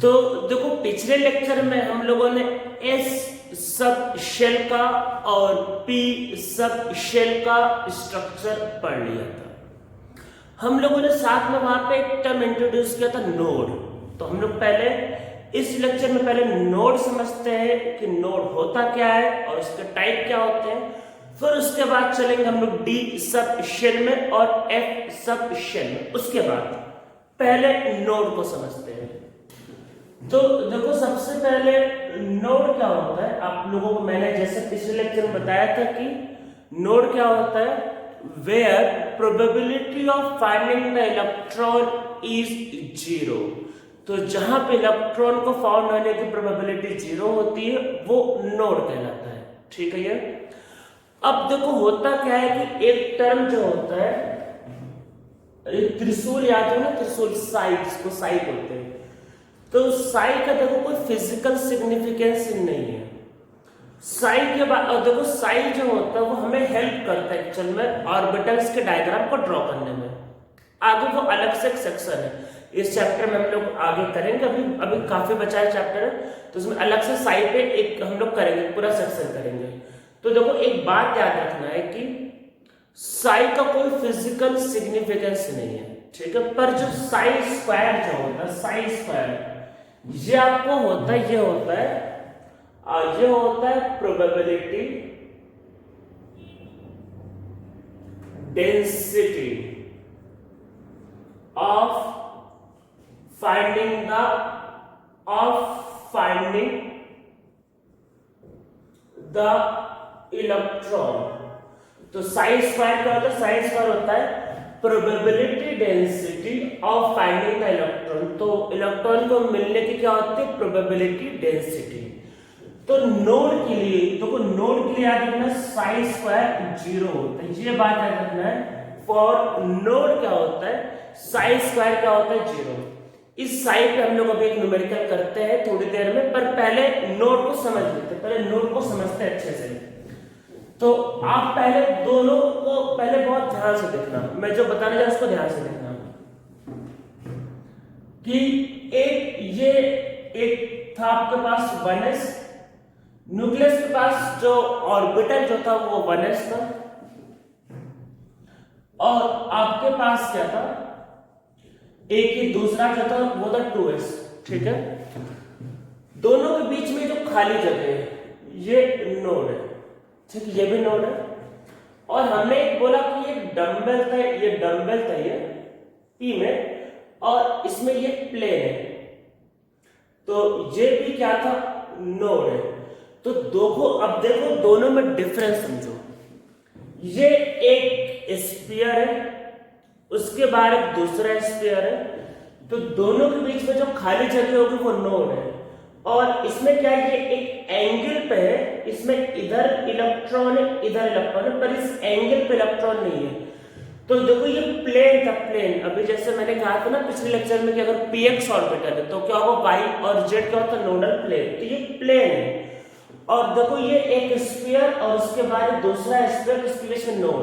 तो देखो पिछले लेक्चर में हम लोगों ने एस सब शेल का और पी सब शेल का स्ट्रक्चर पढ़ लिया था। हम लोगों ने साथ में वहां पे एक टर्म इंट्रोड्यूस किया था नोड। तो हम लोग पहले इस लेक्चर में पहले नोड समझते हैं कि नोड होता क्या है और उसके टाइप क्या होते हैं। फिर उसके बाद चलेंगे हम लोग डी सब शेल में और एफ सब शेल में। उसके बाद पहले नोड को समझते हैं। तो देखो सबसे पहले नोड क्या होता है, आप लोगों को मैंने जैसे पिछले लेक्चर में बताया था कि नोड क्या होता है, where probability of finding the electron is 0। तो जहां पे इलेक्ट्रॉन को फाउंड होने की प्रोबेबिलिटी 0 होती है वो नोड कहलाता है। ठीक है। ये अब देखो होता क्या है कि एक टर्म जो होता है, त्रिशूल याद हो ना, त्रिशूल साइड को साइड होते हैं। तो साई का देखो कोई फिजिकल सिग्निफिकेंस नहीं है। साई के बाद देखो साई जो होता है वो हमें हेल्प करता है एक्चुअल में ऑर्बिटल्स के डायग्राम को ड्रॉ करने में। आगे वो अलग से एक सेक्शन है, इस चैप्टर में हम लोग आगे करेंगे। अभी काफी बचा है चैप्टर है, तो उसमें अलग से साई पे एक हम लोग करेंगे, पूरा सेक्शन करेंगे। तो देखो एक बात याद रखना है कि साई का कोई फिजिकल सिग्निफिकेंस नहीं है, ठीक है। पर जो साई स्क्वायर जो होता है, साई स्क्वायर ये आपको होता है, ये होता है probability density of finding the electron. तो साई स्क्वायर क्या होता है, साई स्क्वायर होता है probability density of finding the electron. तो इलेक्ट्रॉन को मिलने की क्या होती है, प्रोबेबिलिटी डेंसिटी। तो नोड के लिए, तो नोड के लिए याद रखना साई स्क्वायर 0 होता है, ये बात याद रखना है। फॉर नोड क्या होता है, साई स्क्वायर क्या होता है 0। इस साई पे हम लोग अभी एक न्यूमेरिकल करते हैं थोड़ी देर में, पर पहले नोड को समझ लेते हैं, पहले नोड को समझते हैं अच्छे से। तो आप पहले दोनों को पहले बहुत ध्यान से देखना, मैं जो बताने जा रहा हूं उसको ध्यान से देखना कि एक था आपके पास 1s, न्यूक्लियस के पास जो ऑर्बिटल जो था वो 1s था, और आपके पास क्या था, एक ही दूसरा जो था वो था 2s। ठीक है। दोनों के बीच में जो खाली जगह है ये नोड है, ठीक है, ये भी नोड है। और हमने एक बोला कि ये डंबल था, ये पी में, और इसमें ये प्लेन है, तो ये भी क्या था, नोड है। तो अब देखो दोनों में डिफरेंस समझो। ये एक स्फीयर है, उसके बाद एक दूसरा स्फीयर है, तो दोनों के बीच में जो खाली जगह होगी वो नोड है। और इसमें क्या है, ये एक एंगल पे है, इसमें इधर इलेक्ट्रॉन है, इधर इलेक्ट्रॉन है, पर इस एंगल पे इलेक्ट्रॉन नहीं है। तो देखो ये प्लेन था, प्लेन। अभी जैसे मैंने कहा था ना पिछले लेक्चर में कि अगर px ऑर्बिटल है तो क्या होगा, y और z क्या होता है, नोडल प्लेन। तो ये प्लेन है। और देखो ये एक स्फीयर और उसके बाद दूसरा स्फीयर, इसके बीच में नोड।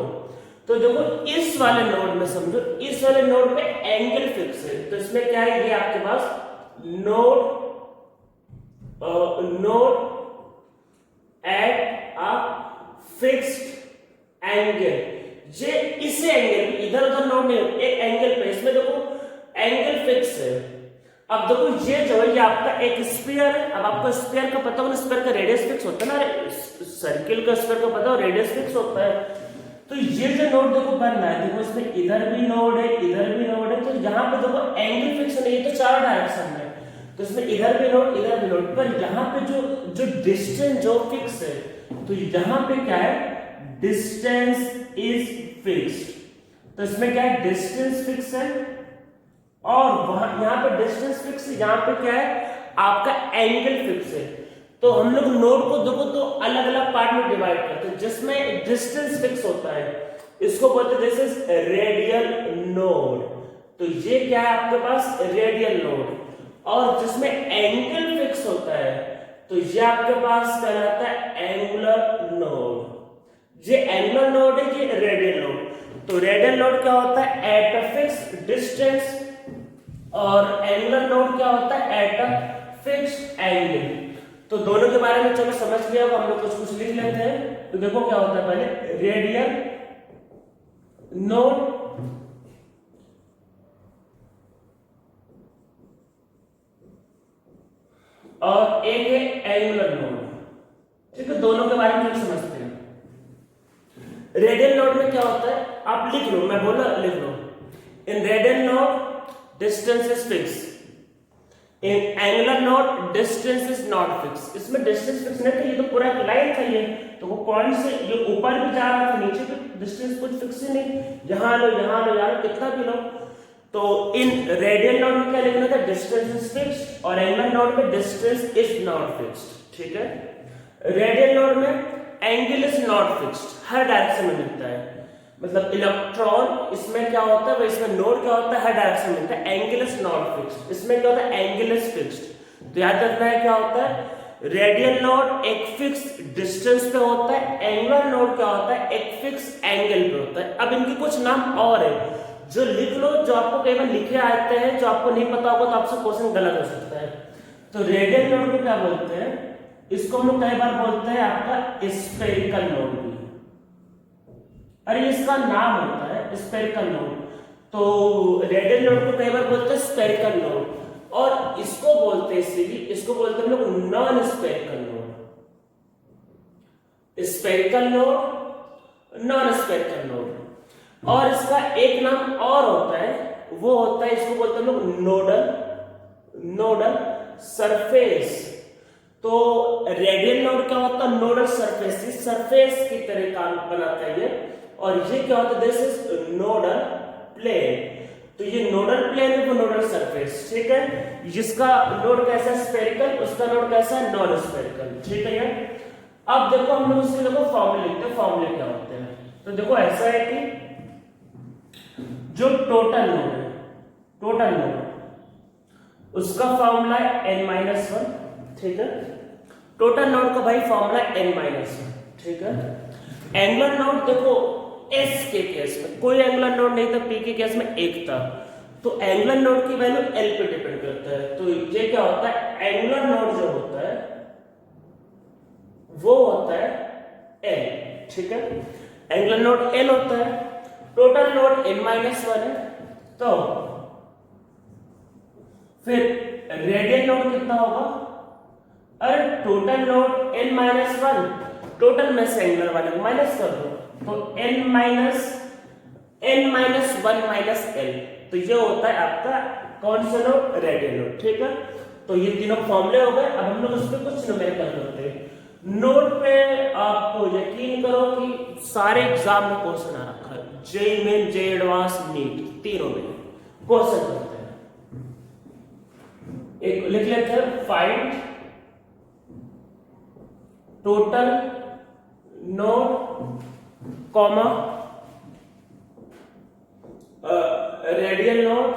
तो देखो इस वाले नोड में समझो, इस वाले नोड पे एंगल फिक्स है, तो इसमें क्या है, ये आपके पास node at a fixed angle. ये इस एंगल, इधर उधर नोड नहीं, एक एंगल पे, इसमें देखो एंगल फिक्स है। अब देखो ये जो है ये आपका एक स्फीयर है। अब आपको स्फीयर का पता होगा, स्फीयर का रेडियस फिक्स होता है ना, सर्किल का स्फीयर का पता हो, रेडियस फिक्स होता है। तो ये जो नोड देखो बन रहा है, देखो इसमें इधर भी नोड है, इधर भी नोड है, तो यहाँ पे देखो एंगल फिक्स नहीं है, तो 4 डायरेक्शन में, तो इसमें इधर भी नोड, इधर भी नोड। पर यहाँ पे जो डिस्टेंस जो फिक्स है, तो यहाँ पे क्या है, डिस्टेंस इज फिक्स्ड। तो इसमें क्या है, डिस्टेंस फिक्स है, और वहां यहाँ पे डिस्टेंस फिक्स है, यहाँ पे क्या है, आपका एंगल फिक्स है। तो हम लोग नोड को देखो तो अलग अलग पार्ट में डिवाइड करते हैं, जिसमें डिस्टेंस फिक्स होता है, इसको बोलते हैं दिस इज रेडियल नोड। तो ये क्या है आपके पास, रेडियल नोड। और जिसमें एंगल फिक्स होता है तो ये आपके पास कहलाता है एंगुलर नोड। ये एंगुलर नोड है, ये रेडियल नोड। तो रेडियल नोड क्या होता है, एट अ फिक्स्ड डिस्टेंस और एंगुलर नोड क्या होता है? Eight a fixed angle. तो दोनों के बारे में चलो समझ लिया, अब हम लोग कुछ लिख लेते हैं। तो देखो क्या होता है, पहले रेडियल नोड और एक है एंगुलर नोड। ठीक है, दोनों के बारे में हम समझते हैं। रेडियल नोड में क्या होता है, आप लिख लो, मैं बोला लिख लो। In radial node distance is fix, in angular node distance is not fix. इसमें डिस्टेंस फिक्स नहीं था, ये तो पूरा एक लाइन था ये, तो वो पॉइंट से ये ऊपर भी जा रहा था, नीचे भी डिस्टेंस कुछ फिक्स ही नहीं, जहां लो यहां लो यहां लो कितना भी लो। तो इन रेडियल नोड में क्या लिखना था? डिस्टेंस इज फिक्स्ड, और एंगुलर नोड में डिस्टेंस इज नॉट फिक्स्ड। ठीक है, रेडियल नोड में angle is not fixed, her direction में मिलता है। मतलब इलेक्ट्रॉन इसमें क्या होता है, इसमें नोड क्या होता है, हर डायरेक्शन में मिलता है। एंगल इज नॉट फिक्स्ड, इसमें क्या होता है? Angle is fixed. तो याद रखना है क्या होता है, रेडियल नोड एक फिक्स डिस्टेंस पे होता है, एंगुलर नोड क्या होता है? एक फिक्स एंगल पे होता है। अब इनके कुछ नाम और है जो लिख लो, जो आपको कई बार लिखे आते हैं, जो आपको नहीं पता होगा तो आपसे क्वेश्चन गलत हो सकता है। तो रेडियल नोड को क्या बोलते हैं? इसको हम लोग कई बार बोलते हैं आपका स्फेरिकल नोड भी। अरे इसका नाम होता है स्फेरिकल नोड। तो रेडियल नोड को कई बार बोलते हैं स्फेरिकल नोड, और इसको बोलते हैं इसीलिए, इसको बोलते हैं हम लोग non spherical node. Spherical node, non spherical node. और इसका एक नाम और होता है, वो होता है, इसको बोलते हैं हम लोग नोडल सरफेस। तो रेडियल नोड क्या होता है? नोडल सरफेस, इस सरफेस की तरह काम बनाता है ये। और ये क्या होता है? This is nodal plane. तो ये नोडल प्लेन है, वो नोडल सरफेस। ठीक है, जिसका नोड कैसा है? स्फेरिकल, उसका नोड कैसा है? Non spherical. ठीक है यार, अब देखो हम लोग उसके देखो फॉर्मूले लिखते हैं। फॉर्मूले क्या होते हैं? तो देखो ऐसा है कि जो टोटल नोड है, टोटल नोड उसका फॉर्मूला है n-1। ठीक है, टोटल नोड का भाई फॉर्मूला n-1। ठीक है, एंगुलर नोड देखो s के केस में कोई एंगुलर नोड नहीं था, p के केस में एक था, तो एंगुलर नोड की वैल्यू l पे डिपेंड करता है। तो ये क्या होता है? एंगुलर नोड जो होता है वो होता है l। ठीक है, एंगुलर नोड l होता है, टोटल नोड n-1 है, तो फिर रेडियल नोड कितना होगा? अरे टोटल नोड n-1, टोटल में से एंगुलर वाले को माइनस कर दो, तो n-1 माइनस l। तो ये होता है आपका कौन सा नोड? Radial node. ठीक है, तो ये तीनों फॉर्मूले हो गए। अब हम लोग उस पर कुछ न्यूमेरिकल करते हैं। नोट पे आपको यकीन करो कि सारे एग्जाम में क्वेश्चन आ रखा है, JEE Main, JEE Advance, NEET, तीनों में क्वेश्चन करते हैं। एक लिख लेते हैं, find total node comma radial node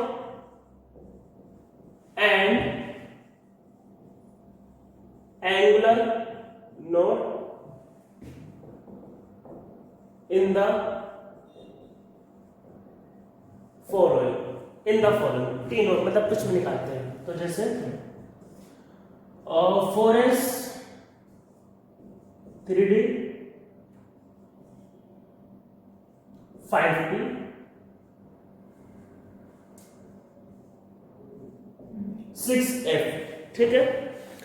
and angular node in the following, तीनों मतलब कुछ भी निकालते हैं। तो जैसे 4s 3d 5p 6f। ठीक है,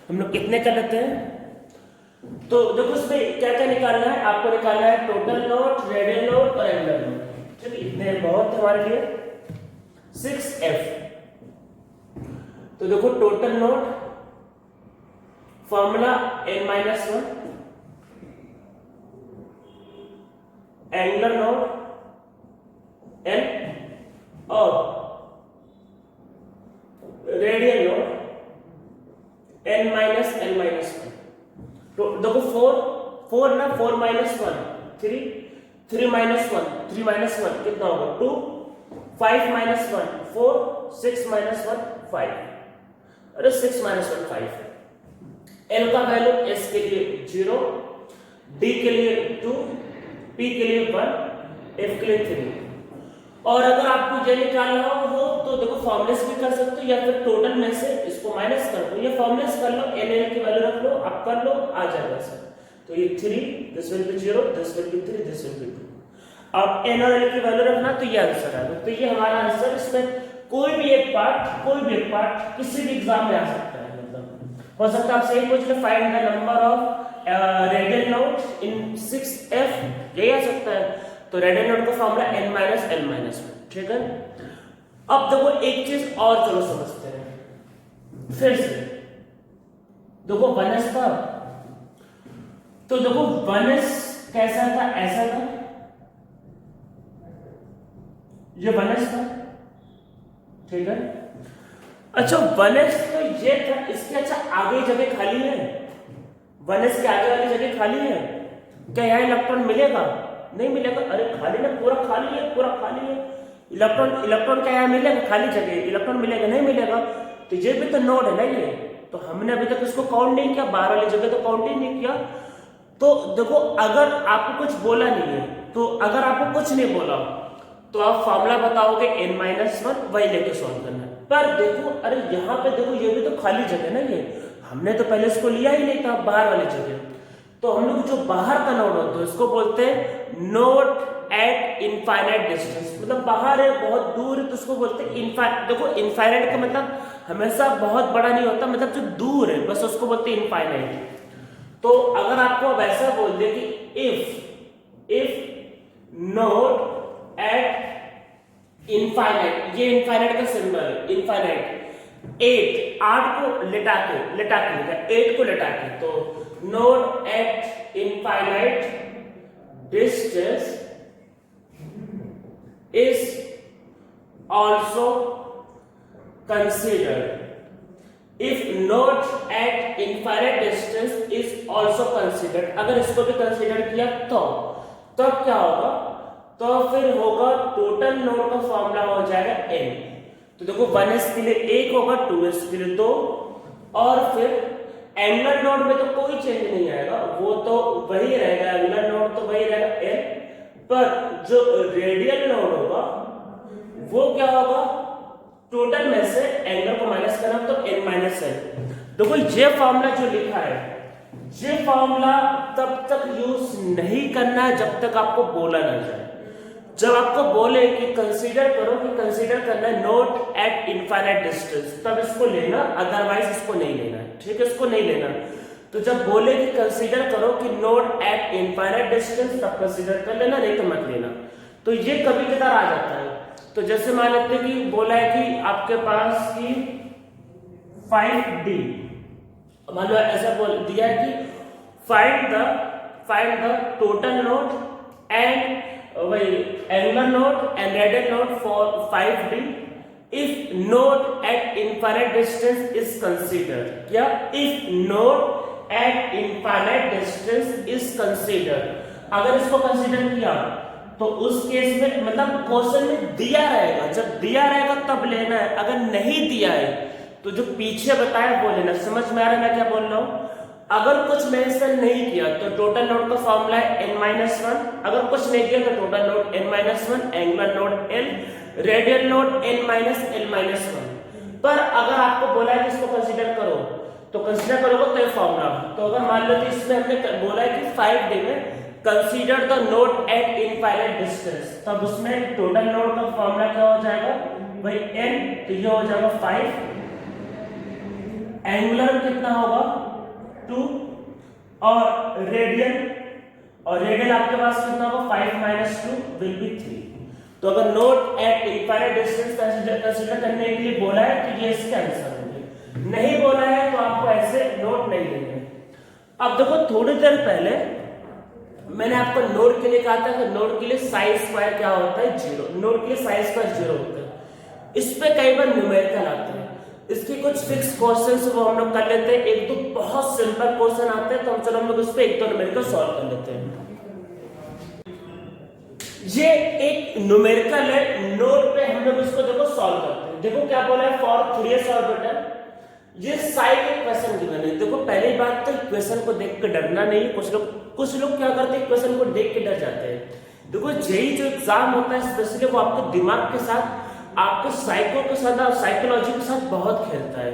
हम लोग कितने कर लेते हैं? तो देखो उसमें क्या क्या निकालना है आपको? निकालना है टोटल नोड, रेडियल नोड और एंगुलर नोड। ठीक है, इतने बहुत हमारे लिए। 6f, तो देखो total node formula n-1, angular node n और रेडियल नोड n-1। तो देखो 4 ना, 4 माइनस 1 3, 3 माइनस 1 कितना होगा? 2, 5 माइनस 1 4, 6 माइनस 1 5। अरे 6 माइनस 1 5। एल का वैल्यू एस के लिए 0, डी के लिए 2, पी के लिए 1, एफ के लिए 3। और अगर आपको ये निकालना हो तो देखो फॉर्मुलेस भी कर सकते हो या फिर टोटल में से इसको माइनस कर दो, या फॉर्मुलेस कर लो, एन की वैल्यू रख लो, आप कर लो, आ जाएगा सर। तो ये 3, this will B 0, this will B 3, this will B 2। अब एन और एल की वैल्यू रखना तो ये आंसर आएगा। तो ये हमारा आंसर, इसमें कोई भी एक पार्ट किसी भी एग्जाम में आ सकता है। मतलब हो सकता है आप सही पूछ ले, find the number of radial node in 6f, यही आ सकता है। तो रेडियल नोड का formula n minus l minus 1, ठीक है। अब देखो एक चीज और चलो समझते हैं फिर से। देखो 1s था, तो देखो 1s कैसा था, ऐसा था, ये 1s था, ठीक है। अच्छा 1s तो ये था, इसके अच्छा आगे जगह खाली है, 1s के आगे वाली जगह खाली है, क्या यहाँ इलेक्ट्रॉन मिलेगा? नहीं मिलेगा। अरे खाली ना, पूरा खाली है। इलेक्ट्रॉन क्या यहाँ मिलेगा? खाली जगह इलेक्ट्रॉन मिलेगा? नहीं मिलेगा। तो ये भी तो नोड है ना ये, तो हमने अभी तक इसको काउंट नहीं किया, बाहर वाली जगह तो काउंट ही नहीं किया। तो देखो अगर आपको कुछ बोला नहीं है, तो अगर आपको कुछ नहीं बोला तो आप फॉर्मूला बताओगे n-1, वही लेके सॉल्व करना है। पर देखो, अरे यहाँ पे देखो ये भी तो खाली जगह ना, ये हमने तो पहले इसको लिया ही नहीं था, बाहर वाली जगह। तो हम लोग जो बाहर का नोड होता है इसको बोलते हैं नोड एट इनफाइनाइट डिस्टेंस, मतलब बाहर है, बहुत दूर है, तो उसको बोलते हैं इनफाइनाइट। देखो इनफाइनाइट का मतलब हमेशा बहुत बड़ा नहीं होता, मतलब जो दूर है बस उसको बोलते हैं इनफाइनाइट। तो अगर आपको अब ऐसा बोल दे कि इफ नोड एट इनफाइनाइट, ये इनफाइनाइट का सिंबल है, इनफाइनाइट 8 को लेटा के लिखा, 8 को लेटा के, तो node eight infinite distance is also considered. If node at infinite distance is also considered, अगर इसको भी कंसीडर किया तो तब क्या होगा? तो फिर होगा टोटल नोड का फॉर्मूला हो जाएगा n। तो देखो 1s के लिए 1 होगा, 2s के लिए 2, और फिर एंगुलर नोड में तो कोई चेंज नहीं आएगा, वो तो वही रहेगा, एंगुलर नोड तो वही रहेगा n, पर जो रेडियल नोड होगा वो क्या होगा? टोटल में से एंगल को माइनस करना, तो n-l। देखो ये फॉर्मूला जो लिखा है, ये फॉर्मूला तब तक यूज नहीं करना है जब तक आपको बोला ना जाए। जब आपको बोले कि कंसीडर करो, कि कंसीडर करना है नोड एट इनफाइनाइट डिस्टेंस, तब इसको लेना, अदरवाइज इसको नहीं लेना है, ठीक है, इसको नहीं लेना। तो जब बोले कि कंसीडर करो कि नोड एट इनफाइनाइट डिस्टेंस, तब कंसीडर कर लेना, नहीं तो मत लेना। तो ये कभी कदार आ जाता है। तो जैसे मान लेते हैं कि बोला है कि आपके पास की 5D, मान लो ऐसा बोल दिया है कि find the total node and वही angular node and radial node for 5D if node at infinite distance is considered। क्या? if node at infinite distance is considered, अगर इसको कंसीडर किया तो उस केस में मतलब क्वेश्चन में दिया रहेगा, जब दिया रहेगा तब लेना है, अगर नहीं दिया है तो जो पीछे बताया वो लेना। समझ में आ रहा है मैं क्या बोल रहा हूं? अगर कुछ मेंशन नहीं किया तो टोटल नोड का फॉर्मूला है n-1, अगर कुछ नहीं किया तो total node n-1, angular node l, radial node n-l-1। पर अगर आपको बोला है कि इसको कंसीडर करो तो कंसीडर करोगे तो ये फॉर्मूला। तो अगर मान लो कि इसमें हमने बोला है कि 5D में consider the node eight infinite distance, तब उसमें टोटल नोड का फॉर्मूला क्या हो जाएगा भाई n, तो ये हो जाएगा 5, एंगुलर कितना होगा 2, और रेडियल आपके पास कितना होगा 5 - 2 विल बी 3। तो अगर node eight infinite distance consider करने के लिए बोला है तो ये इसका आंसर होंगे, नहीं बोला है तो आपको ऐसे नोट नहीं लेंगे। अब देखो थोड़ी देर पहले मैंने आपको नोड के लिए कहा था कि नोड के लिए साइन स्क्वायर क्या होता है 0, नोड के लिए साइन स्क्वायर 0 होता है। इस पे कई बार न्यूमेरिकल आते हैं, इसके कुछ फिक्स क्वेश्चंस वो हम लोग कर लेते हैं, एक तो बहुत सिंपल क्वेश्चन आते हैं तो चलो हम लोग उस पे एक तो न्यूमेरिकल सॉल्व कर लेते हैं। ये एक न्यूमेरिकल है, नोड पे हम लोग इसको देखो सॉल्व करते हैं। देखो क्या बोला है, फॉर 3s ऑर्बिटल, ये साइन इक्वेशन गिवन है। देखो पहली बात तो इक्वेशन को देख के डरना नहीं। कुछ लोग क्या करते हैं, इक्वेशन को देख के डर जाते हैं। देखो जेई जो एग्जाम होता है स्पेशली वो आपके दिमाग के साथ, आपके साइको के साथ और साइकोलॉजी के साथ बहुत खेलता है।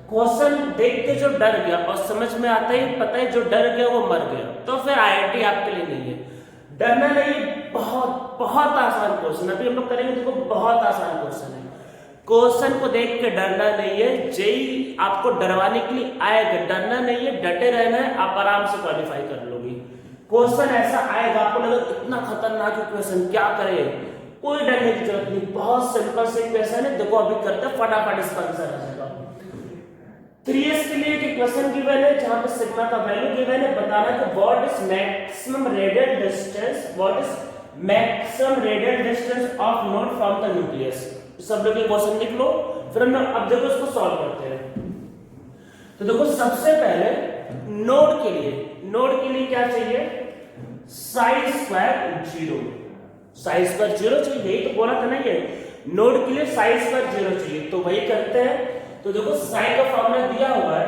क्वेश्चन देख के जो डर गया और समझ में आता ही पता है जो डर गया वो मर गया, तो फिर आईआईटी आपके लिए नहीं है। डरना नहीं, बहुत बहुत आसान क्वेश्चन अभी हम लोग करेंगे, देखो बहुत आसान क्वेश्चन है। क्वेश्चन को देख के डरना नहीं है, जेई आपको डरवाने के लिए आएगा, डरना नहीं है, डटे रहना है, आप आराम से क्वालिफाई कर लोगे। क्वेश्चन ऐसा आएगा आपको लगा इतना खतरनाक क्वेश्चन क्या करे, कोई डरने की जरूरत नहीं, बहुत सिंपल से क्वेश्चन है। देखो अभी करते हैं फटाफट इसका आंसर आ जाएगा। 3s के लिए एक क्वेश्चन गिवन है जहां पे सिग्मा का वैल्यू गिवन है, बताना कि what is maximum radial distance, what is maximum radial distance of node from the nucleus. सब लोग ये क्वेश्चन लिख लो, फिर हम अब देखो इसको सॉल्व करते हैं। तो देखो सबसे पहले नोड के लिए क्या चाहिए, साई स्क्वायर 0, साई स्क्वायर 0 चाहिए, यही तो बोला था ना ये, नोड के लिए साई स्क्वायर 0 चाहिए। तो वही करते हैं। तो देखो साई का फॉर्मूला दिया हुआ है,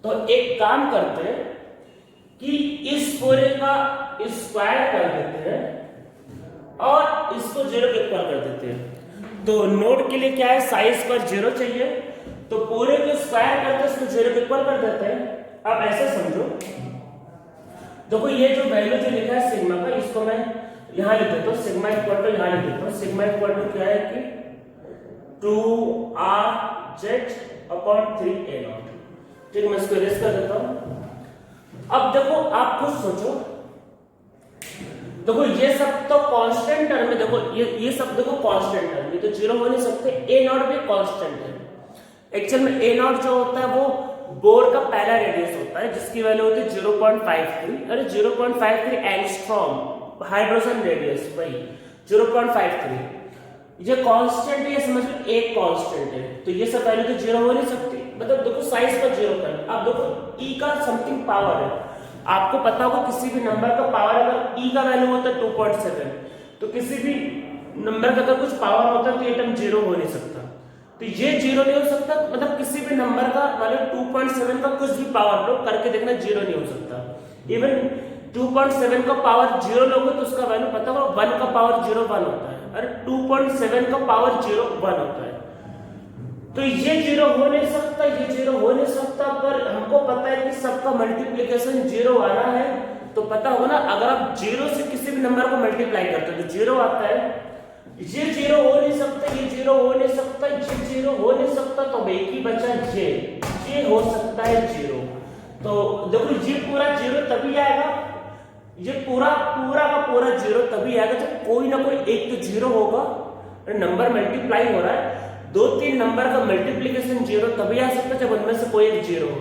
तो एक काम करते हैं कि इस पूरे का स्क्वायर कर देते हैं और इसको 0 के इक्वल कर देते हैं। तो नोड के लिए क्या है, साई स्क्वायर 0 चाहिए, तो पूरे को स्क्वायर करके इसको 0 के इक्वल कर देते हैं। अब ऐसे समझो, देखो ये जो वैल्यू जो लिखा है सिग्मा का, इसको मैं यहां लिख देता हूं, सिग्मा इक्वल टू यहां लिख देता हूं, सिग्मा इक्वल टू क्या है कि 2rz/3a0। ठीक है, मैं इसको इरेज कर देता हूं। अब देखो आप खुद सोचो, देखो ये सब तो कांस्टेंट टर्म है, देखो ये सब देखो कांस्टेंट टर्म, ये तो 0 हो नहीं सकते, a0 भी कांस्टेंट है। एक्चुअल में a0 जो होता है वो बोर का पहला रेडियस होता है जिसकी वैल्यू होती है 0.53, अरे 0.53 एंगस्ट्रॉम हाइड्रोजन रेडियस, वही 0.53। ये कांस्टेंट है, ये समझ लो एक कांस्टेंट है, तो ये सब वैल्यू तो 0 हो नहीं सकती, मतलब देखो साइज पर 0 कर। अब देखो e का समथिंग पावर है, आपको पता होगा किसी भी नंबर का पावर अगर e का वैल्यू होता है 2.7, तो किसी भी नंबर का अगर कुछ पावर होता है तो ये टर्म 0 हो नहीं सकता, तो ये 0 नहीं हो सकता, मतलब किसी भी नंबर का मतलब 2.7 का कुछ भी पावर लो करके देखना 0 नहीं हो सकता। इवन 2.7 का पावर 0 लोगे तो उसका वैल्यू पता होगा 1 का पावर 0 1 होता है, अरे 2.7 का पावर 0 1 होता है, तो ये 0 हो नहीं सकता, ये 0 हो नहीं सकता। पर हमको पता है कि सबका मल्टीप्लिकेशन 0 आना है, तो पता होगा ना अगर आप 0 से किसी भी नंबर को मल्टीप्लाई करते हो तो 0 आता है, ये 0 हो नहीं सकता, ये 0 हो नहीं सकता, ये 0 हो नहीं सकता, तो एक ही बचा ये हो सकता है 0। तो देखो ये पूरा 0 तभी आएगा, ये पूरा का पूरा 0 तभी आएगा जब कोई ना कोई एक तो 0 होगा, नंबर मल्टीप्लाई हो रहा है, 2-3 नंबर का मल्टीप्लिकेशन 0 तभी आ सकता है जब उनमें से कोई एक 0 हो।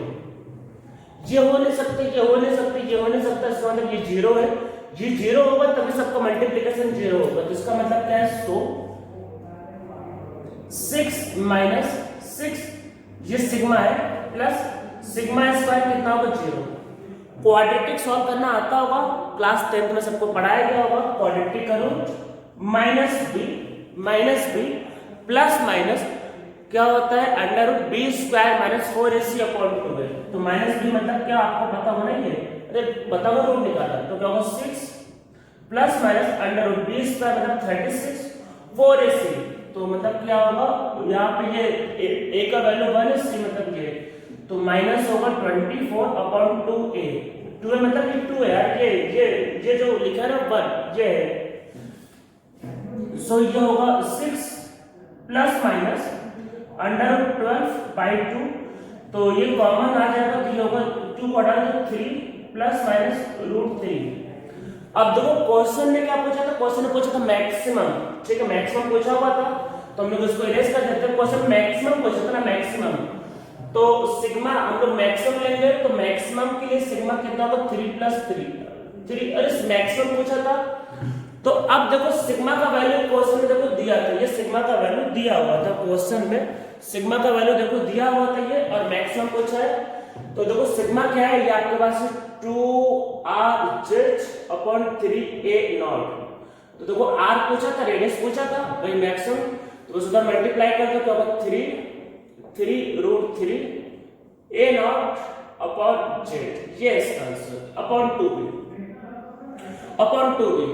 ये हो नहीं सकते, ये हो नहीं सकते, ये हो नहीं सकता, इसका मतलब ये 0 है, ये 0 होगा तभी सबका मल्टीप्लिकेशन 0 होगा, तो इसका मतलब क्या है, सो 6 माइनस 6 ये सिग्मा है प्लस सिग्मा स्क्वायर कितना होगा 0। क्वाड्रेटिक सॉल्व करना आता होगा, क्लास 10th में सबको पढ़ाया गया होगा, क्वाड्रेटिक करो माइनस बी प्लस माइनस क्या होता है under root B square minus 4ac upon 2 है, तो माइनस बी मतलब क्या आपको पता होना ही है, अरे पता होगा रूट निकाला, तो क्या होगा 6 plus minus under root B square मतलब 36 4ac, तो मतलब क्या होगा यहाँ पे ये a का वैल्यू 1 है, c मतलब ये, तो माइनस होगा 24 अपॉन 2a, 2a मतलब ये 2 है यार, ये जो लिखा है ना 1 ये है, सो ये होगा 6 प्लस माइनस अंडर रूट 12/2, तो ये कॉमन आ जाएगा, तो ये होगा 2 को हटा दो 3 प्लस माइनस रूट 3। अब देखो क्वेश्चन ने क्या पूछा था, क्वेश्चन ने पूछा था मैक्सिमम, ठीक है मैक्सिमम पूछा हुआ था, तो हम लोग इसको इरेज कर देते हैं, क्वेश्चन मैक्सिमम पूछा था ना मैक्सिमम, तो सिग्मा हम लोग मैक्सिमम लेंगे, तो मैक्सिमम के लिए सिग्मा कितना होगा 3 प्लस 3, अरे मैक्सिमम पूछा था, तो अब देखो सिग्मा का वैल्यू क्वेश्चन में देखो दिया था, ये सिग्मा का वैल्यू दिया हुआ था क्वेश्चन में, सिग्मा का वैल्यू देखो दिया हुआ था ये, और मैक्सिमम पूछा है, तो देखो सिग्मा क्या है, ये आपके पास 2rz अपॉन 3a0, तो देखो r पूछा था, रेडियस पूछा था, भाई मैक्सिमम, तो उस उधर मल्टीप्लाई कर दो, क्या होगा 3 रूट 3 a0 अपॉन z, ये इसका answer upon 2b। Upon 2e,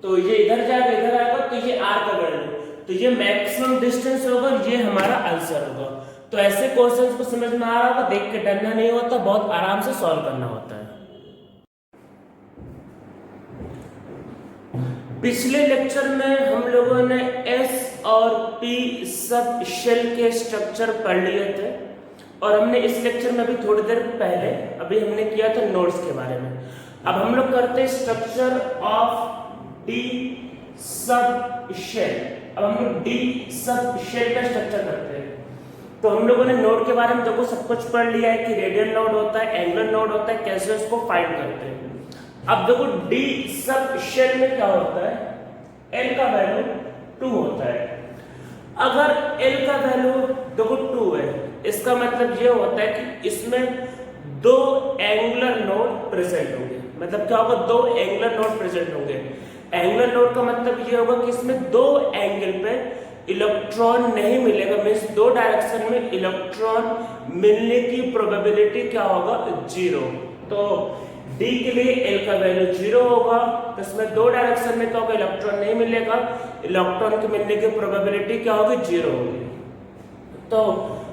तो ये इधर जाएगा इधर आएगा, तो ये r का वैल्यू, तो ये मैक्सिमम डिस्टेंस होगा, ये हमारा आंसर होगा। तो ऐसे क्वेश्चंस को समझ में आ रहा होगा, देख के डरना नहीं होता, बहुत आराम से सॉल्व करना होता है। पिछले लेक्चर में हम लोगों ने S और P सब शेल के स्ट्रक्चर पढ़ लिए थे, और हमने इस लेक्चर में भी थोड़ी देर पहले अभी हमने किया था नोड्स के बारे में। अब हम लोग करते हैं structure of D sub shell. अब हम लोग D सब शेल का स्ट्रक्चर करते हैं। तो हम लोगों ने नोड के बारे में देखो सब कुछ पढ़ लिया है कि रेडियल नोड होता है, एंगुलर नोड होता है, कैसे उसको फाइंड करते हैं। अब देखो D सब शेल में क्या होता है, L का वैल्यू 2 होता है। अगर L का वैल्यू देखो 2 है, इसका मतलब ये होता है कि इसमें दो एंगुलर नोड प्रेजेंट होंगे। मतलब क्या होगा, दो एंगुलर नोड प्रेजेंट होंगे। एंगुलर नोड का मतलब ये होगा कि इसमें दो एंगल पे इलेक्ट्रॉन नहीं मिलेगा, मीन्स दो डायरेक्शन में इलेक्ट्रॉन मिलने की प्रोबेबिलिटी क्या होगा, 0। तो D के लिए L का वैल्यू 0 होगा, तो इसमें दो डायरेक्शन में क्या होगा, इलेक्ट्रॉन नहीं मिलेगा, इलेक्ट्रॉन के मिलने की प्रोबेबिलिटी क्या होगी, 0 होगी। तो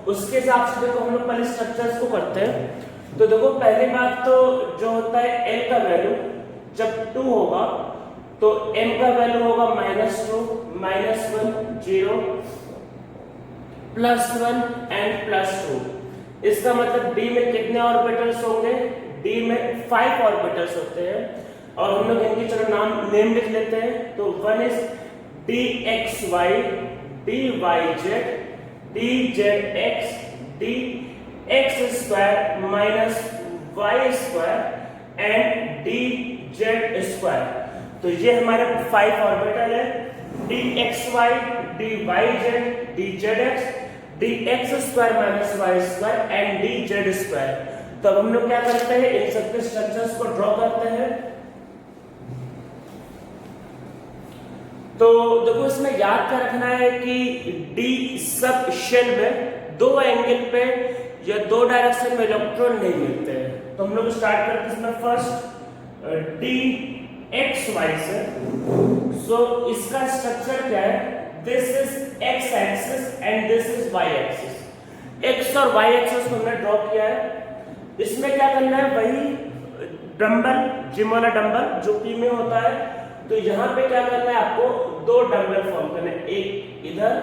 उसके हिसाब से देखो हम लोग पहले स्ट्रक्चर्स को करते हैं। तो देखो पहली बात तो जो होता है L का वैल्यू जब 2 होगा तो M का वैल्यू होगा -2, -1, 0, +1 एंड +2। इसका मतलब D में कितने ऑर्बिटल्स होंगे, D में 5 ऑर्बिटल्स होते हैं, और हम लोग इनकी चलो नेम लिख लेते हैं। तो 1 is dxy, dyz, dzx, dx² minus y² and dz²। तो ये हमारे 5 ऑर्बिटल है, dxy, dyz, dzx, dx² minus y² and dz²। तो अब हम लोग क्या करते हैं, इन सबके स्ट्रक्चर्स को ड्रॉ करते हैं। तो देखो इसमें याद क्या रखना है कि D सब शेल में दो एंगल पे या दो डायरेक्शन में इलेक्ट्रॉन नहीं मिलते हैं। तो हम लोग स्टार्ट करते हैं इसमें फर्स्ट dxy से। सो इसका स्ट्रक्चर क्या है, this is x axis and this is y axis. x और y एक्सिस को हमने ड्रॉ किया है। इसमें क्या करना है, वही डंबल, जिम वाला डंबल जो P में होता है, तो यहाँ पे क्या करना है, आपको दो डंबल फॉर्म करना है, एक इधर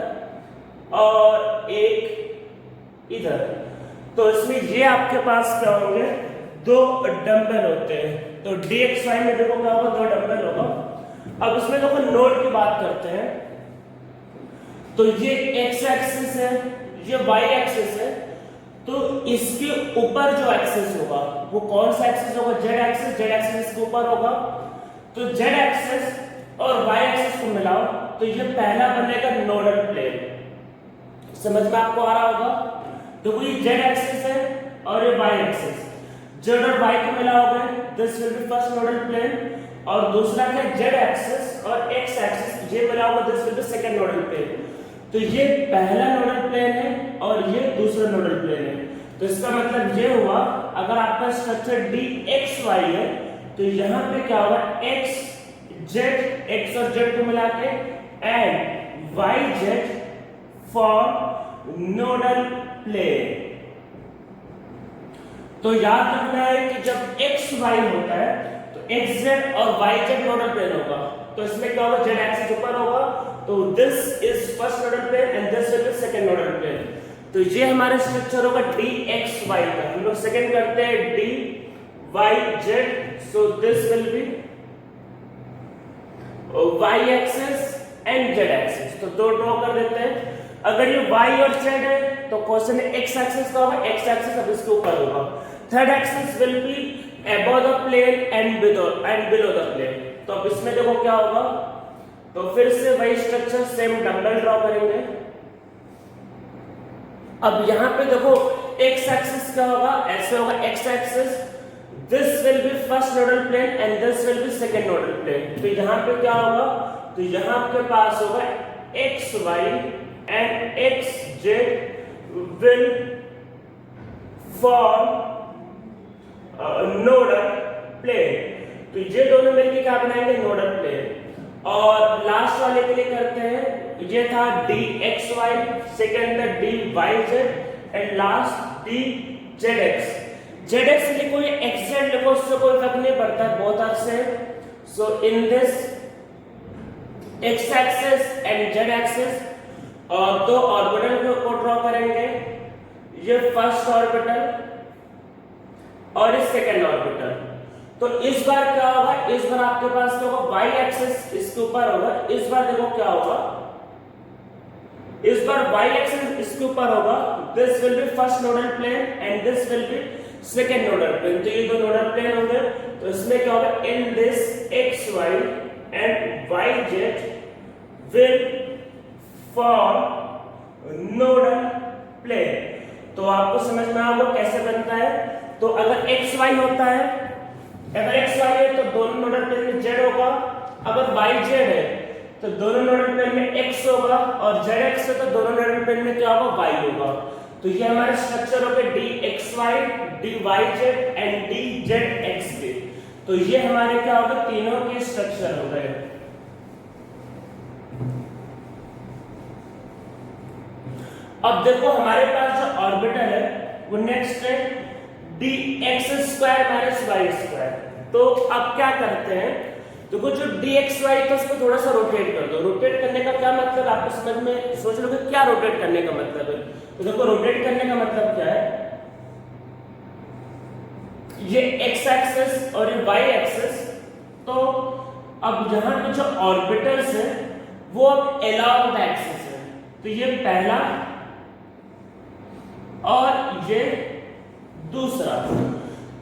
और एक इधर। तो इसमें ये आपके पास क्या होंगे, दो डंबल होते हैं। तो dxy में देखो क्या होगा, दो डंबल होगा। अब इसमें देखो नोड की बात करते हैं। तो ये x एक्सिस है, ये y एक्सिस है। तो इसके ऊपर जो एक्सिस होगा वो कौन सा एक्सिस होगा, z एक्सिस। z एक्सिस इसके ऊपर होगा। तो z एक्सिस और y एक्सिस को मिलाओ तो ये पहला बनेगा नोडल प्लेन। समझ में आपको आ रहा होगा। तो ये z एक्सिस है और ये y एक्सिस, z और y को मिलाओगे this will be first nodal plane, और दूसरा क्या, z एक्सिस और x एक्सिस ये मिलाओगे this will be second nodal plane. तो ये पहला नोडल प्लेन है और ये दूसरा नोडल प्लेन है। तो इसका मतलब ये हुआ, अगर आपका स्ट्रक्चर dxy है तो यहाँ पे क्या होगा, x और z को मिला के and yz for nodal plane. तो याद रखना है कि जब xy होता है तो xz और yz नोडल प्लेन होगा। तो इसमें क्या होगा, z एक्सिस ऊपर होगा, तो this is first nodal plane and this will be second nodal plane. तो ये हमारा स्ट्रक्चर होगा dxy का। हम लोग सेकंड करते हैं dyz, so this will be y axis and z axis। तो दो ड्रॉ कर देते हैं। अगर ये y और z है तो क्वेश्चन है x एक्सिस का होगा, x एक्सिस अब इसके ऊपर होगा। Third axis will be above the plane and below the plane। तो अब इसमें देखो क्या होगा, तो फिर से वही स्ट्रक्चर सेम डंबल ड्रॉ करेंगे। अब यहाँ पे देखो x एक्सिस क्या होगा, ऐसे होगा x axis, this will be first nodal plane and this will be second nodal plane. तो यहाँ पे क्या होगा, तो यहाँ आपके पास होगा xy and xz will form nodal plane. तो ये दोनों मिलकर क्या बनाएंगे, नोडल प्लेन। और लास्ट वाले के लिए करते हैं, ये था dxy, सेकंड था dyz and last dzx। zx लिखो या xz लिखो, उससे कोई फर्क नहीं पड़ता, both are same. So in this x axis and z axis और दो ऑर्बिटल को ड्रॉ करेंगे, ये फर्स्ट ऑर्बिटल और इस सेकंड ऑर्बिटल। तो इस बार क्या होगा, इस बार आपके पास क्या होगा, y एक्सिस इसके ऊपर होगा, इस बार देखो क्या होगा, इस बार y एक्सिस इसके ऊपर होगा, this will be first nodal plane and this will be second nodal plane. तो ये दो नोडल प्लेन होंगे, तो इसमें क्या होगा, in this xy and yz will form nodal plane. तो आपको समझ में आएगा कैसे बनता है। तो अगर xy होता है, अगर xy है तो दोनों नोडल प्लेन में z होगा, अगर yz है तो दोनों नोडल प्लेन में x होगा, और zx है तो दोनों नोडल प्लेन में क्या होगा, y होगा। तो ये हमारे स्ट्रक्चर हो गए dxy, dyz एंड dzx के। तो ये हमारे क्या हो गए, तीनों के स्ट्रक्चर हो गए। अब देखो हमारे पास जो ऑर्बिटल है वो नेक्स्ट है dx² - y²। तो अब क्या करते हैं, देखो जो dxy था उसको थोड़ा सा रोटेट कर दो। रोटेट करने का क्या मतलब, आपको समझ में सोच लो कि क्या रोटेट करने का मतलब है। तो देखो रोटेट करने का मतलब क्या है, ये x एक्सिस और ये y एक्सिस। तो अब यहां पे जो ऑर्बिटल्स है वो अब अलोंग द एक्सिस है। तो ये पहला और ये दूसरा।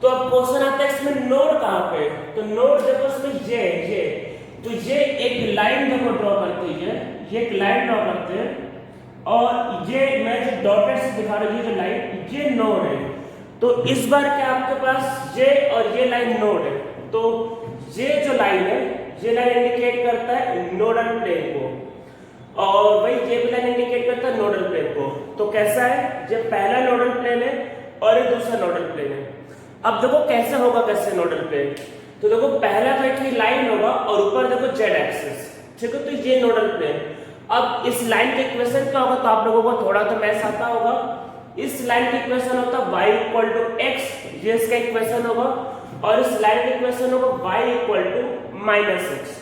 तो अब क्वेश्चन आता है इसमें नोड कहां पे, तो नोड देखो इसमें ये तो ये एक लाइन देखो ड्रॉ करते हैं, ये एक लाइन ड्रॉ करते हैं, और ये मैं जो डॉटेड से दिखा रहा हूं, ये जो लाइन, ये नोड है। तो इस बार क्या आपके पास ये और ये लाइन नोड है, तो ये जो लाइन है, ये लाइन इंडिकेट करता है नोडल प्लेन को, और वही ये भी लाइन इंडिकेट करता है नोडल प्लेन को। तो कैसा है, ये पहला नोडल प्लेन है और ये दूसरा नोडल प्लेन है। अब देखो कैसे होगा, कैसे नोडल प्लेन, तो देखो पहला तो एक लाइन होगा और ऊपर देखो z एक्सिस, ठीक है, तो ये नोडल प्लेन। अब इस लाइन का इक्वेशन क्या होगा, तो आप लोगों को थोड़ा तो मैथ आता होगा। इस लाइन का इक्वेशन होता है y x, ये इसका इक्वेशन होगा, और इस लाइन का इक्वेशन होगा y -x।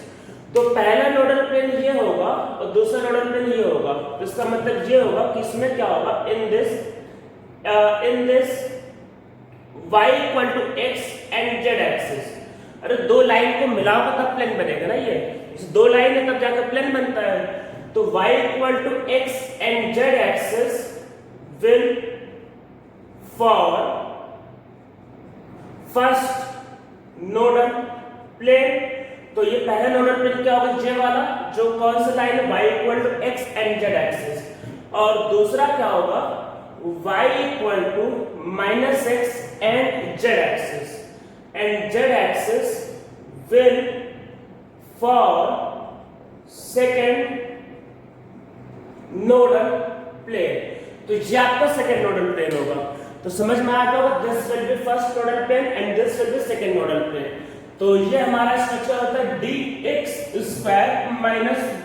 तो पहला नोडल प्लेन ये होगा और दूसरा नोडल प्लेन ये होगा। तो इसका मतलब ये होगा कि इसमें क्या होगा, in this y x and z axis. अरे दो लाइन को मिलाओगे तब प्लेन बनेगा ना, ये दो लाइन है तब जाकर प्लेन बनता है। तो y x and z axis will form first nodal plane. तो ये पहला नोडल प्लेन क्या होगा, जे वाला, जो कौन सा लाइन है, y x and z axis, और दूसरा क्या होगा, y -x and z axis, and z axis will form second nodal plane. तो ये आपका सेकंड नोडल प्लेन होगा। तो समझ में आता होगा, this will be first nodal plane and this will be second nodal plane. तो ये हमारा स्ट्रक्चर होता है dx² -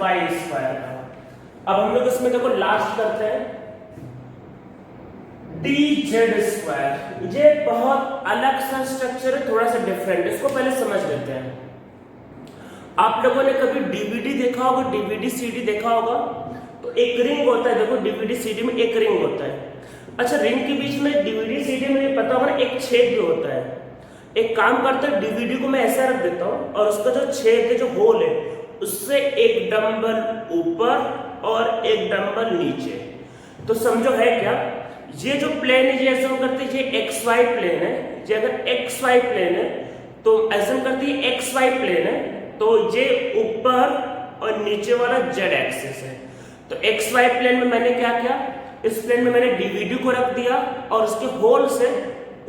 y²। अब हम लोग इसमें देखो लास्ट करते हैं dz²। ये बहुत अलग सा स्ट्रक्चर है, थोड़ा सा डिफरेंट, इसको पहले समझ लेते हैं। आप लोगों ने कभी डीवीडी देखा होगा, डीवीडी सीडी देखा होगा, तो एक रिंग होता है, देखो डीवीडी सीडी में एक रिंग होता है। अच्छा, रिंग के बीच में डीवीडी सीडी में ये पता होगा एक छेद भी होता है। एक काम करते हैं, डीवीडी को मैं ऐसा रख देता हूँ और उसका जो छेद है, जो होल है, उससे एक डंबल ऊपर और एक डंबल नीचे। तो समझो है क्या, ये जो प्लेन है, ये ऐसा करते हैं, ये xy प्लेन है। ये अगर xy प्लेन है तो ऐसा करते हैं xy प्लेन है, तो ये ऊपर और नीचे वाला z एक्सिस है। तो xy प्लेन में मैंने क्या किया, इस प्लेन में मैंने डीवीडी को रख दिया और उसके होल से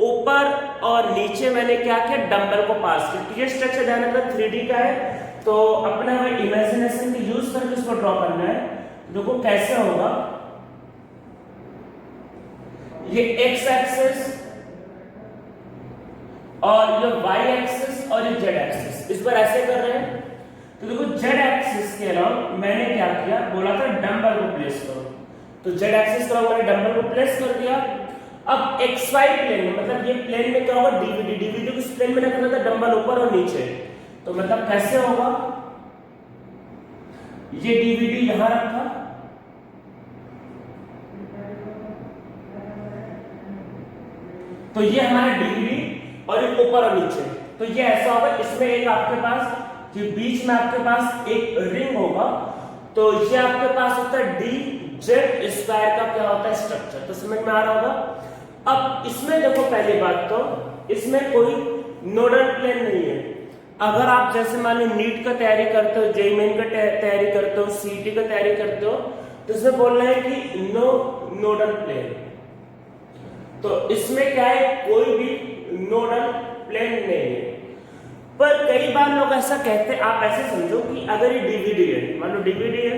ऊपर और नीचे मैंने क्या किया, डंबल को पास किया। तो ये स्ट्रक्चर ध्यान रखना 3D का है, तो अपना हमें इमेजिनेशन की यूज करके इसको ड्रॉ करना है। देखो कैसे होगा, ये x एक्सिस और ये y एक्सिस और ये z एक्सिस, इस पर ऐसे कर रहे हैं। तो देखो z एक्सिस के अलावा मैंने क्या किया, बोला था डंबल को प्लेस करो, तो z एक्सिस का मैंने डंबल को प्लेस कर दिया। अब xy प्लेन में, मतलब ये प्लेन में क्या होगा, डीवीडी को इस प्लेन में रखना था, डंबल ऊपर और नीचे, तो मतलब कैसे होगा, ये डीवीडी यहां रखा, तो ये हमारा डीवीडी और ये ऊपर और नीचे, तो ये ऐसा होगा। इसमें एक आपके पास कि बीच में आपके पास एक रिंग होगा, तो ये आपके पास होता है डी जेड स्क्वायर का क्या होता है स्ट्रक्चर, तो समझ में आ रहा होगा। अब इसमें देखो पहली बात तो इसमें कोई नोडल प्लेन नहीं है। अगर आप जैसे मान लो नीट का तैयारी करते हो, जेईई मेन का तैयारी करते हो, सीईटी का तैयारी करते हो, तो इसमें बोल रहे हैं कि नो नोडल प्लेन, तो इसमें क्या है, कोई भी नोडल प्लेन नहीं है। पर कई बार लोग ऐसा कहते हैं, आप ऐसे समझो कि अगर ये डीवीडी है, मान लो डीवीडी है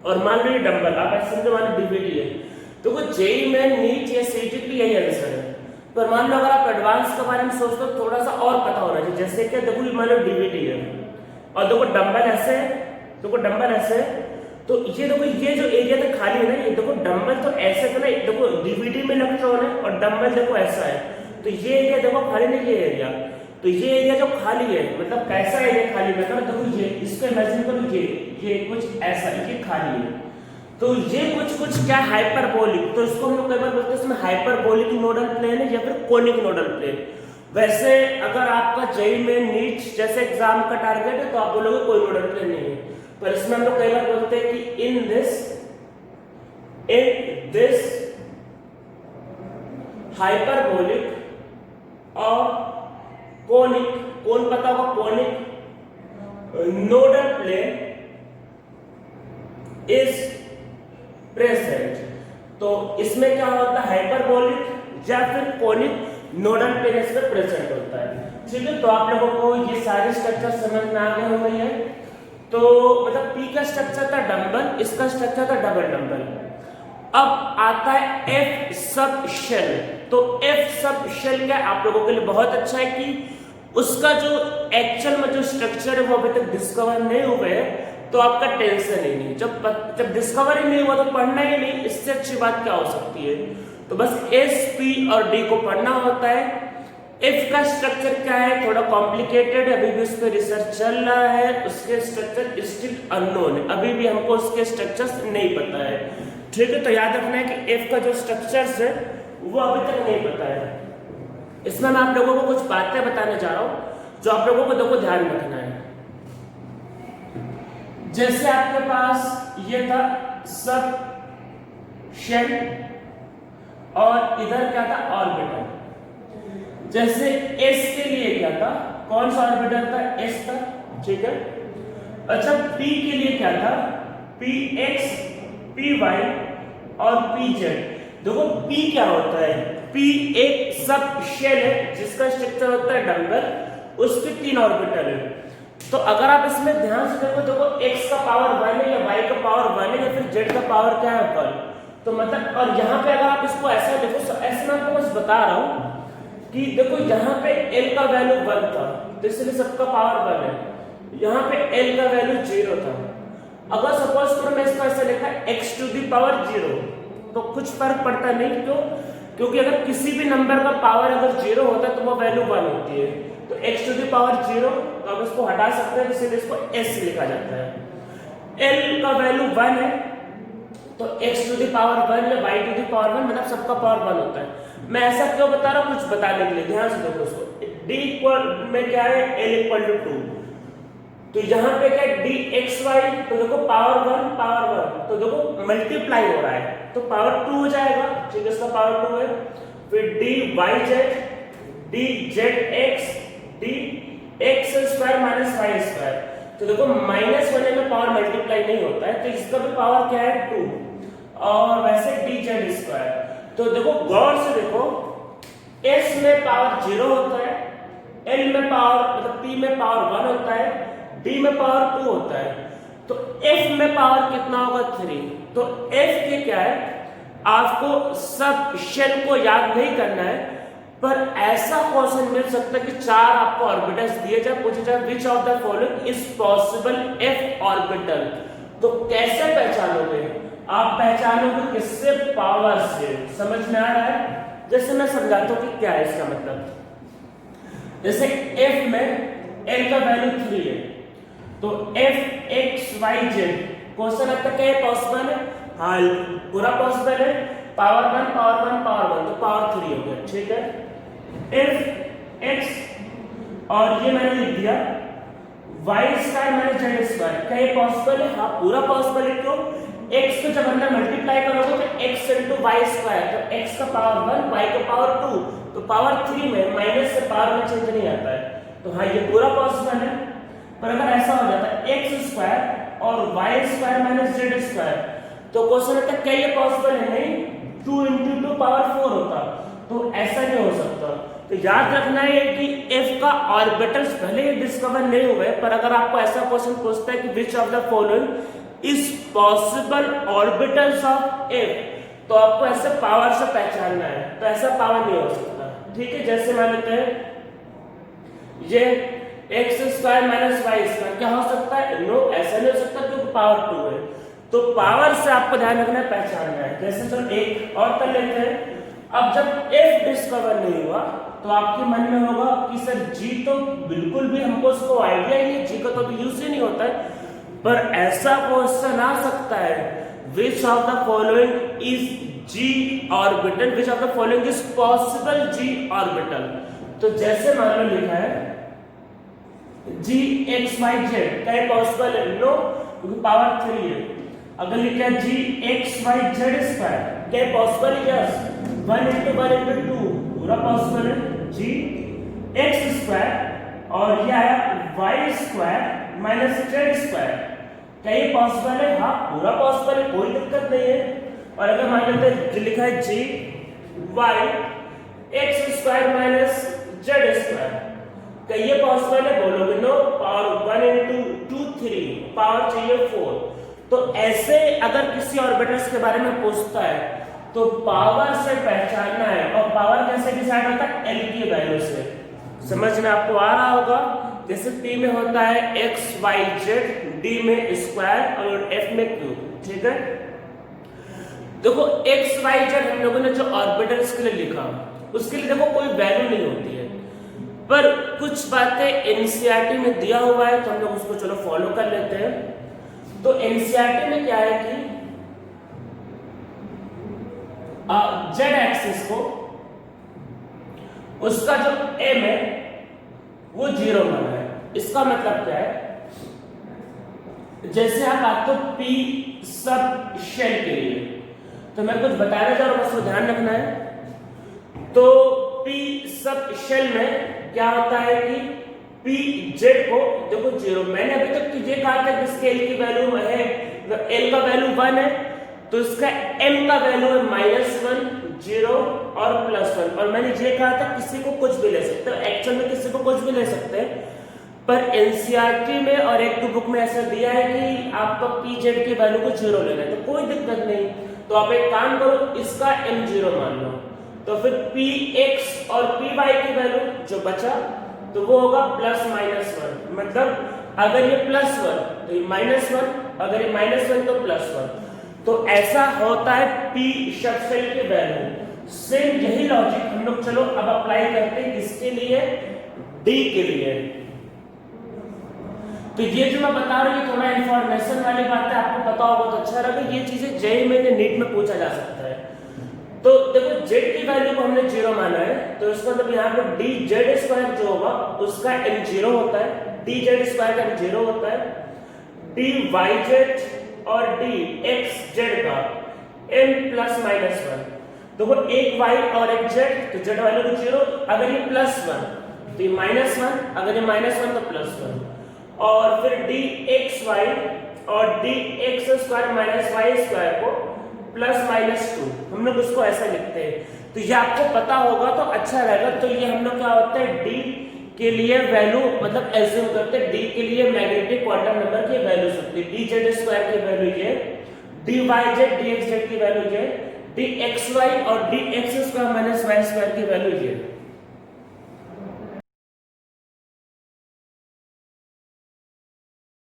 और मान लो ये डंबल, आप ऐसे समझो मान लो डीवीडी है, तो वो जेईई में नीट या सीईटी की यही आंसर है। पर मान लो अगर आप एडवांस के बारे में सोचते हो, थोड़ा सा और पता होना चाहिए, जैसे कि देखो मान लो डीवीडी है और देखो डंबल ऐसे है, देखो डंबल ऐसे है, तो ये देखो ये जो एरिया तो खाली है ना, ये देखो डंबल तो ऐसे था ना, देखो डीवीडी में इलेक्ट्रॉन है और डंबल देखो ऐसा है, तो ये एरिया देखो खाली नहीं, ये एरिया, तो ये एरिया जो खाली है, मतलब कैसा एरिया खाली है, मतलब देखो ये इसको इमेजिन करो, ये कुछ ऐसा है, ये खाली है, तो ये कुछ क्या हाइपरबोलिक, तो इसको हम लोग कई बार बोलते हैं इसमें हाइपरबोलिक नोडल प्लेन है या फिर कोनिक नोडल प्लेन। वैसे अगर आपका जेईई में नीट जैसे एग्जाम का टारगेट है तो आप बोलोगे कोई नोडल प्लेन नहीं है, पर इसमें हम लोग कई बार बोलते हैं कि इन दिस हाइपरबोलिक और कोनिक, कौन पता होगा, conic nodal plane is present. तो इसमें क्या होता है, हाइपरबोलिक या फिर कोनिक नोडल प्लेन इसमें प्रेजेंट होता है। ठीक है, तो आप लोगों को ये सारे स्ट्रक्चर समझ में आ गए होंगे हैं। तो मतलब P का स्ट्रक्चर था डंबल, इसका स्ट्रक्चर था डबल डंबल। अब आता है F सब शेल, तो F सब शेल क्या आप लोगों के लिए बहुत अच्छा है कि उसका जो एक्चुअल में जो स्ट्रक्चर है वो अभी तक डिस्कवर नहीं हुए है, तो आपका टेंशन ही नहीं, जब डिस्कवर ही नहीं हुआ तो पढ़ना ही नहीं, इससे अच्छी बात क्या हो सकती है। तो बस S, P और D को पढ़ना होता है। F का स्ट्रक्चर क्या है, थोड़ा कॉम्प्लिकेटेड है, अभी भी उस पर रिसर्च चल रहा है, उसके स्ट्रक्चर स्टिल अननोन है, अभी भी हमको उसके स्ट्रक्चर्स नहीं पता है। ठीक है, तो याद रखना है कि F का जो स्ट्रक्चर्स है वो अभी तक नहीं पता है। इसमें मैं आप लोगों को कुछ बातें बताने जा रहा हूं जो आप लोगों को देखो ध्यान रखना है। जैसे आपके पास ये था सब शेल और इधर क्या था ऑर्बिटल, जैसे S के लिए क्या था, कौन सा ऑर्बिटल था, S था, ठीक है। अच्छा P के लिए क्या था, Px, Py और Pz। देखो P क्या होता है, P एक सब शेल है जिसका स्ट्रक्चर होता है डंबल, उसके 3 ऑर्बिटल है। तो अगर आप इसमें ध्यान से देखो x का पावर 1 है या y का पावर 1 है या फिर z का पावर क्या है 1, तो मतलब और यहाँ पे अगर आप इसको ऐसा देखो, ऐसे मैं आपको बस बता रहा हूँ कि देखो यहाँ पे l का वैल्यू 1 था, तो इसलिए सबका पावर 1 है, यहाँ पे l का वैल्यू 0 था। अगर सपोज करो मैं इसको ऐसा लिखा x टू दी पावर 0, तो कुछ फर्क पड़ता नहीं, क्यों, क्योंकि अगर किसी भी नंबर का पावर अगर 0 होता है तो वो वैल्यू 1 होती है, तो x टू दी पावर 0, तो आप इसको हटा सकते हैं, इसलिए इसको s लिखा जाता है। l का वैल्यू 1 है, तो x टू दी पावर 1 या y टू दी पावर 1, मतलब सबका पावर 1 होता है। मैं ऐसा क्यों बता रहा हूँ, कुछ बताने के लिए, ध्यान से देखो उसको। d इक्वल में क्या है, l इक्वल टू 2, तो यहाँ पे क्या है dxy, तो देखो पावर 1, तो देखो मल्टीप्लाई हो रहा है, तो पावर 2 हो जाएगा, ठीक है, इसका पावर 2 है। फिर dyz, dzx, dx square minus y square, तो देखो माइनस होने में पावर मल्टीप्लाई नहीं होता है, तो इसका भी पावर क्या है 2, और वैसे dz स्क्वायर, तो देखो गौर से देखो, s में पावर 0 होता है, l में पावर मतलब p में पावर 1 होता है, d में पावर 2 होता है, तो f में पावर कितना होगा 3। तो f के क्या है, आपको सब शेल को याद नहीं करना है, पर ऐसा क्वेश्चन मिल सकता है कि 4 आपको ऑर्बिटल्स दिए जाए, पूछे जाए which of the following is possible F orbital, तो कैसे पहचानोगे आप? पहचानोगे किससे? पावर से। समझ में आ रहा है? जैसे मैं समझाता हूं कि क्या है इसका मतलब। जैसे f में l का वैल्यू 3 है, तो f x y z question आपका क्या है? पॉसिबल है? हाँ पूरा पॉसिबल है। पावर 1 पावर 1 पावर 1 तो पावर 3 हो गया, ठीक है। f x और ये मैंने लिख दिया y square minus Z square, क्या ये पॉसिबल है? हाँ पूरा पॉसिबल है। क्यों? x को जब अंदर मल्टीप्लाई करोगे तो x into y स्क्वायर, तो x का पावर 1 y का पावर 2, तो पावर 3 में माइनस से पावर में चेंज नहीं आता है, तो हाँ ये पूरा पॉसिबल है। पर अगर ऐसा हो जाता है x स्क्वायर और y square minus Z square, तो क्वेश्चन आता है क्या ये पॉसिबल है? नहीं, 2 into 2 पावर 4 होता, तो ऐसा नहीं हो सकता। तो याद रखना है कि f का ऑर्बिटल्स भले ही डिस्कवर नहीं हुए, पर अगर आपको ऐसा क्वेश्चन पूछता है कि which of the following is possible orbitals of f, तो आपको ऐसे पावर से पहचानना है, तो ऐसा पावर नहीं हो सकता, ठीक है। जैसे मान लेते हैं ये x square minus y square, क्या हो सकता है? नो, ऐसा नहीं हो सकता क्योंकि पावर 2 है। तो पावर से आपको ध्यान रखना है, पहचानना है। जैसे चलो एक और कर लेते हैं। अब जब f डिस्कवर नहीं हुआ तो आपके मन में होगा कि सर g तो बिल्कुल भी हमको उसको आइडिया ही नहीं, g का तो यूज ही नहीं होता है। पर ऐसा क्वेश्चन आ सकता है which of the following is g orbital, which of the following is possible g orbital. तो जैसे मान लो लिखा है g x y z, क्या ये पॉसिबल है? नो, क्योंकि पावर 3 है। अगर लिखा है g x y z square, क्या ये पॉसिबल है? यस, 1 into 1 into 2 पूरा पॉसिबल है। g x स्क्वायर और ये आया y square minus Z square, क्या ये पॉसिबल है? हाँ पूरा पॉसिबल है, कोई दिक्कत नहीं है। और अगर मान लेते हैं जो लिखा है g y x square minus Z square, क्या ये पॉसिबल है? बोलोगे नो, पावर 1 into 2 3, पावर चाहिए 4। तो ऐसे अगर किसी ऑर्बिटल्स के बारे में पूछता है तो पावर से पहचानना है। और पावर कैसे डिसाइड होता है? एल की वैल्यू से। समझ में आपको आ रहा होगा? जैसे p में होता है x y z, d में स्क्वायर और f में क्यूब, ठीक है। देखो x y z हम लोगों ने जो ऑर्बिटल्स के लिए लिखा, उसके लिए देखो कोई वैल्यू नहीं होती है, पर कुछ बातें एनसीईआरटी में दिया हुआ है तो हम लोग उसको चलो फॉलो कर लेते हैं। तो एनसीईआरटी में क्या है कि जेड एक्सिस को उसका जो m है वो 0 माना है। इसका मतलब क्या है? जैसे आप आते हो p सब शेल के लिए, तो मैं कुछ बताने जा रहा हूं, उसको ध्यान रखना है। तो p सब शेल में क्या होता है कि p z को देखो 0, मैंने अभी तक तुझे कहा था कि स्केल की वैल्यू है, l का वैल्यू 1 है, तो इसका m का वैल्यू है -1 0 और +1। और मैंने ये कहा था किसी को कुछ भी ले सकते हो, एक्चुअल में किसी को कुछ भी ले सकते हैं, पर एनसीईआरटी में और एक बुक में ऐसा दिया है कि आपको pz की वैल्यू को 0 लेना है, तो कोई दिक्कत नहीं। तो आप एक काम करो, इसका m 0 मान लो, तो फिर px और py की वैल्यू जो बचा तो वो होगा +-1। मतलब अगर ये +1 तो ये -1, अगर ये -1 तो +1। तो ऐसा होता है p शेल की वैल्यू। सेम यही लॉजिक हम लोग चलो अब अप्लाई करते हैं किसके लिए? d के लिए। तो ये जो मैं बता रहा हूं ये थोड़ा इंफॉर्मेशन वाली बात है, आपको पता होगा तो अच्छा रहेगा। ये चीजें जेईई में नीट में पूछा जा सकता है। तो देखो z की वैल्यू को हमने 0 माना है, तो इसका मतलब यहाँ पे dz स्क्वायर जो होगा उसका m 0 होता है, dz स्क्वायर का m 0 होता है, dyz और dxz का m +-1। देखो एक y और एक z, तो z वाले को 0, अगर ये +1 तो ये -1, अगर ये -1 तो +1। और फिर dxy और dx square minus y square को +-2, हम लोग उसको ऐसा लिखते हैं। तो ये आपको पता होगा तो अच्छा रहेगा। तो ये हम लोग क्या होता है d के लिए वैल्यू मतलब एज्यूम करते हैं, d के लिए मैग्नेटिक क्वांटम नंबर की वैल्यू होती है। dz स्क्वायर की वैल्यू ये, dyz dxz की वैल्यू ये, dxy और dx square minus y square की वैल्यू ये।